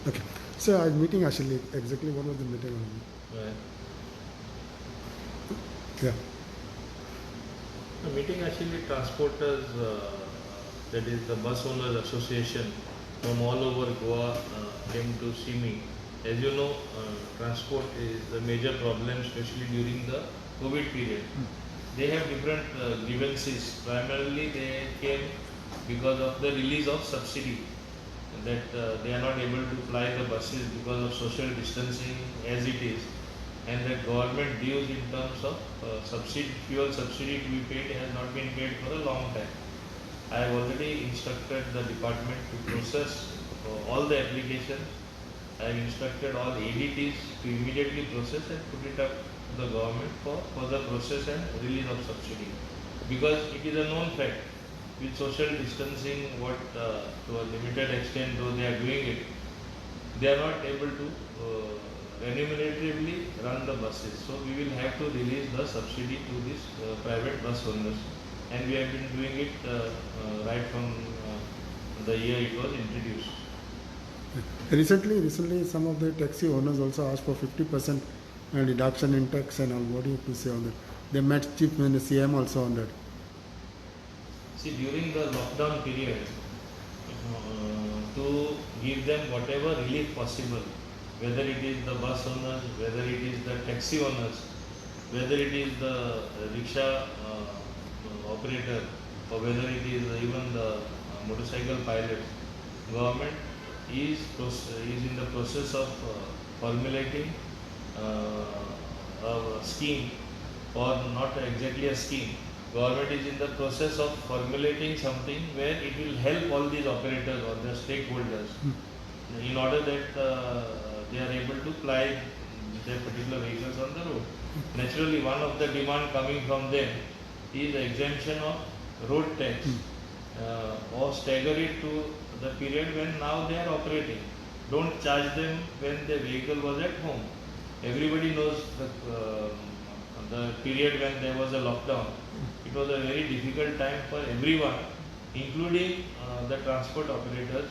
Okay. So I was meeting actually exactly what was the meeting on? Right. Yeah. The meeting actually transporters, that is the bus owners association from all over Goa came to see me. As you know, transport is a major problem, especially during the COVID period. They have different grievances. Primarily, they came because of the release of subsidy, that they are not able to fly the buses because of social distancing as it is, and the government dues in terms of fuel subsidy to be paid has not been paid for a long time. I have already instructed the department to process all the applications. I have instructed all ADTs to immediately process and put it up to the government for further process and release of subsidy. Because it is a known fact, with social distancing, what to a limited extent though they are doing it, they are not able to remuneratively run the buses. So we will have to release the subsidy to these private bus owners, and we have been doing it right from the year it was introduced. Recently, some of the taxi owners also asked for 50% reduction in tax and all. What do you have to say on that? They met Chief Minister CM also on that. See, during the lockdown period, to give them whatever relief possible, whether it is the bus owners, whether it is the taxi owners, whether it is the rickshaw operator, or whether it is even the motorcycle pilot, government is in the process of formulating a scheme, or not exactly a scheme. Government is in the process of formulating something where it will help all these operators or the stakeholders in order that they are able to ply their particular vehicles on the road. Naturally, one of the demand coming from them is the exemption of road tax, or stagger it to the period when now they are operating. Don't charge them when the vehicle was at home. Everybody knows the period when there was a lockdown. It was a very difficult time for everyone, including the transport operators,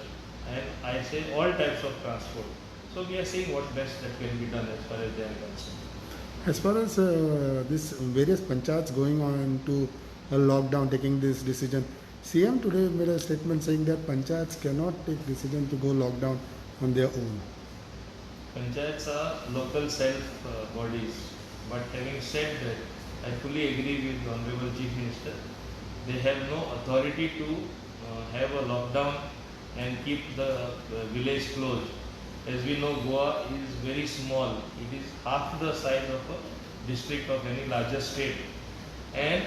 and I say all types of transport. So we are seeing what best that can be done as far as they are concerned. As far as this various panchayats going on to a lockdown, taking this decision, CM today made a statement saying that panchayats cannot take decision to go lockdown on their own. Panchayats are local self bodies, but having said that, I fully agree with the Honorable Chief Minister. They have no authority to have a lockdown and keep the village closed. As we know, Goa is very small. It is half the size of a district of any larger state. And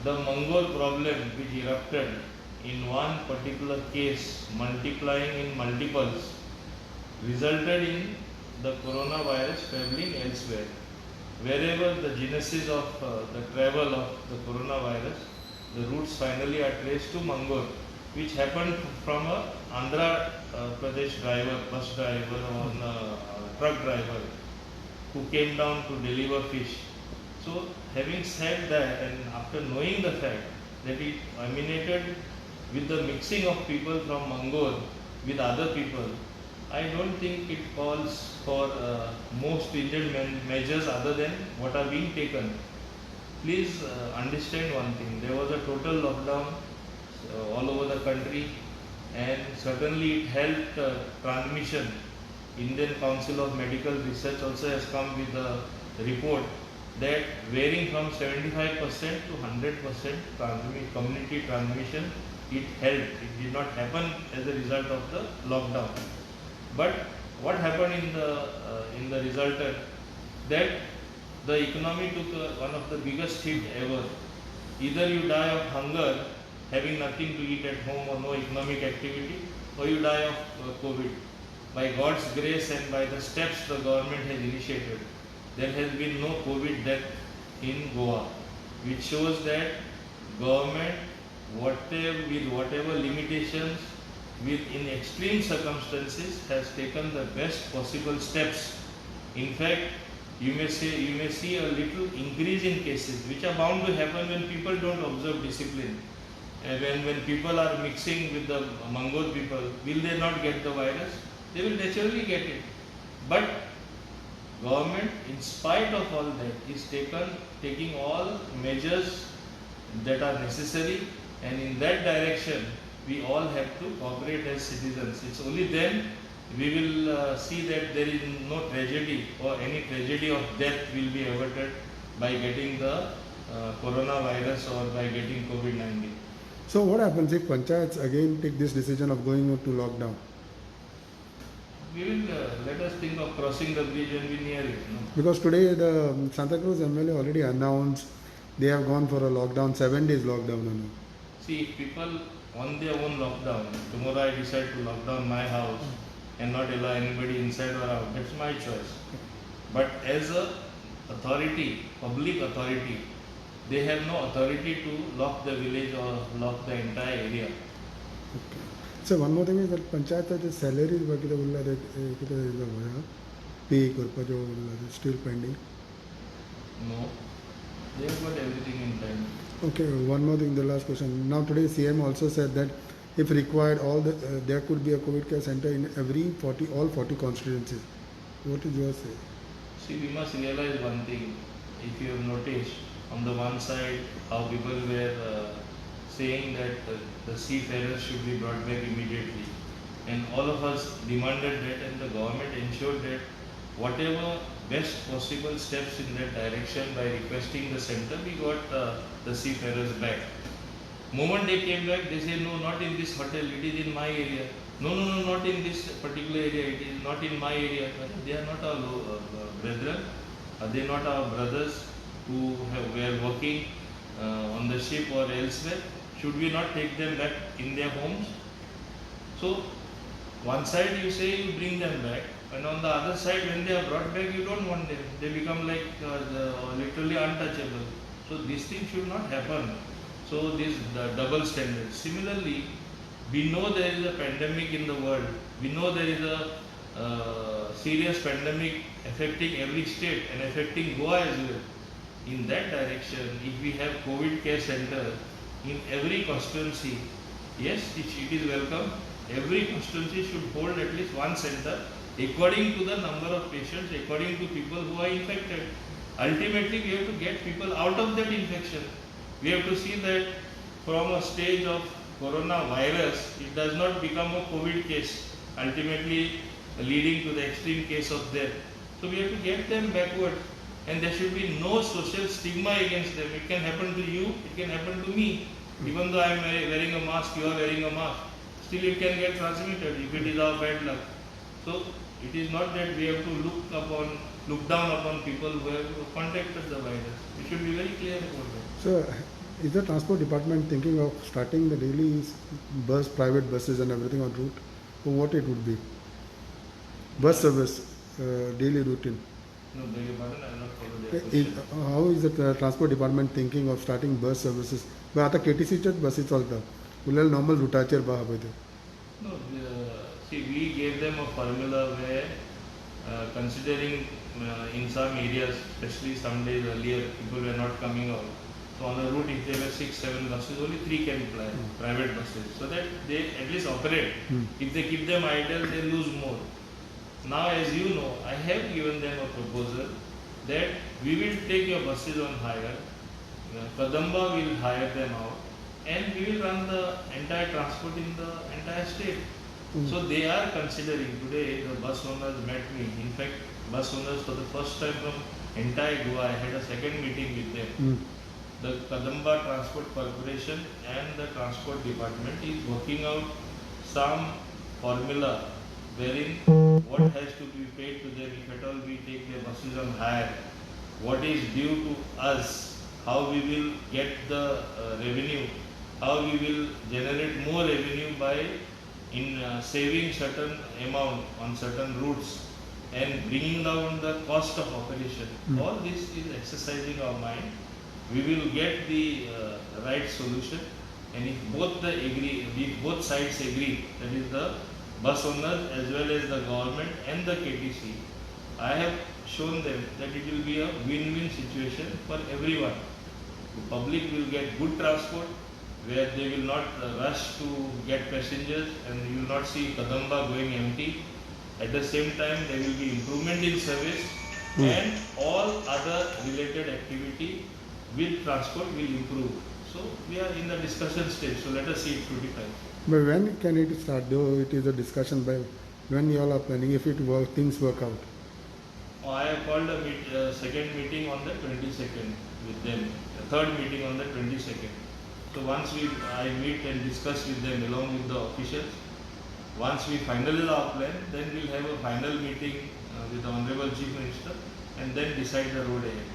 the Mongol problem which erupted in one particular case, multiplying in multiples, resulted in the coronavirus traveling elsewhere. Wherever the genesis of the travel of the coronavirus, the routes finally are traced to Mongol, which happened from a Andhra Pradesh driver, bus driver, or truck driver who came down to deliver fish. So, having said that, and after knowing the fact that it emanated with the mixing of people from Mongol with other people, I don't think it calls for more stringent measures other than what are being taken. Please understand one thing, there was a total lockdown all over the country, and certainly it helped transmission. Indian Council of Medical Research also has come with a report that varying from 75% to 100% community transmission, it helped. It did not happen as a result of the lockdown. But what happened in the resultant, that the economy took one of the biggest hit ever. Either you die of hunger, having nothing to eat at home or no economic activity, or you die of COVID. By God's grace and by the steps the government has initiated, there has been no COVID death in Goa, which shows that government, with whatever limitations, in extreme circumstances, has taken the best possible steps. In fact, you may see a little increase in cases, which are bound to happen when people don't observe discipline. And when people are mixing with the Mongol people, will they not get the virus? they will naturally get it. But government, in spite of all that, is taking all measures that are necessary, and in that direction we all have to cooperate as citizens. It's only then we will see that there is no tragedy or any tragedy of death will be averted by getting the coronavirus or by getting COVID-19. So what happens if panchayats again take this decision of going to lockdown? We will let us think of crossing the bridge when we near it. No? Because today the Santa Cruz MLA already announced they have gone for a lockdown, 7 days lockdown. See, if people on their own lockdown, tomorrow I decide to lock down my house and not allow anybody inside or out, that's my choice. But as a authority, public authority, they have no authority to lock the village or lock the entire area. Okay. So one more thing is that panchayat salaries bagida ullade kita illa hoya peak or pajo ullade still pending. No, they have got everything in time. Okay, one more thing, the last question. Now today CM also said that if required, there could be a COVID care center in all 40 constituencies. What is your say? See, we must realize one thing. If you have noticed, on the one side, how people were saying that the seafarers should be brought back immediately, and all of us demanded that, and the government ensured that whatever best possible steps in that direction by requesting the center, we got the seafarers back. Moment they came back, they say, no, not in this hotel, it is in my area. No, not in this particular area, it is not in my area. They are not our brethren, are they not our brothers who were working on the ship or elsewhere? Should we not take them back in their homes? So, one side you say you bring them back, and on the other side, when they are brought back, you don't want them. They become like literally untouchable. So, this thing should not happen. So, this double standard. Similarly, we know there is a pandemic in the world. We know there is a serious pandemic affecting every state and affecting Goa as well. In that direction, if we have COVID care center in every constituency, yes, it is welcome. Every constituency should hold at least one center according to the number of patients, according to people who are infected. Ultimately, we have to get people out of that infection. We have to see that from a stage of coronavirus, it does not become a COVID case, ultimately leading to the extreme case of death. So we have to get them backward, and there should be no social stigma against them. It can happen to you, it can happen to me. Even though I am wearing a mask, you are wearing a mask. Still it can get transmitted if it is our bad luck. So it is not that we have to look down upon people who have contracted the virus. We should be very clear about that. So, is the transport department thinking of starting the daily private buses and everything on route? Or what it would be? Bus service, daily routine. No, beg your pardon, I am not following that question. How is the transport department thinking of starting bus services? But आता KTCच्याच बसी चलता. उरलेले normal रुटाचेर बा पळय ते. No, see, we gave them a formula where considering in some areas, especially some days earlier, people were not coming out. So on the route, if there were 6-7 buses, only 3 can fly, private buses, so that they at least operate. If they keep them idle, they lose more. Now, as you know, I have given them a proposal that we will take your buses on hire, Kadamba will hire them out, and we will run the entire transport in the entire state. So they are considering, today the bus owners met me. In fact, bus owners for the first time from entire Goa, I had a second meeting with them. The Kadamba Transport Corporation and the Transport Department is working out some formula wherein what has to be paid to them if at all we take their buses on hire, what is due to us, how we will get the revenue, how we will generate more revenue by saving certain amount on certain routes and bringing down the cost of operation. All this is exercising our mind. We will get the right solution, and if both sides agree, that is the bus owners as well as the government and the KTC, I have shown them that it will be a win-win situation for everyone. The public will get good transport where they will not rush to get passengers, and you will not see Kadamba going empty. At the same time, there will be improvement in service and all other related activity with transport will improve. So we are in the discussion stage. So let us see it fructify. But when can it start? Though it is a discussion by when you all are planning, if things work out. I have called a second meeting on the 22nd with them, a third meeting on the 22nd. So once I meet and discuss with them along with the officials, once we finalize our plan, then we'll have a final meeting with the Honorable Chief Minister and then decide the road ahead.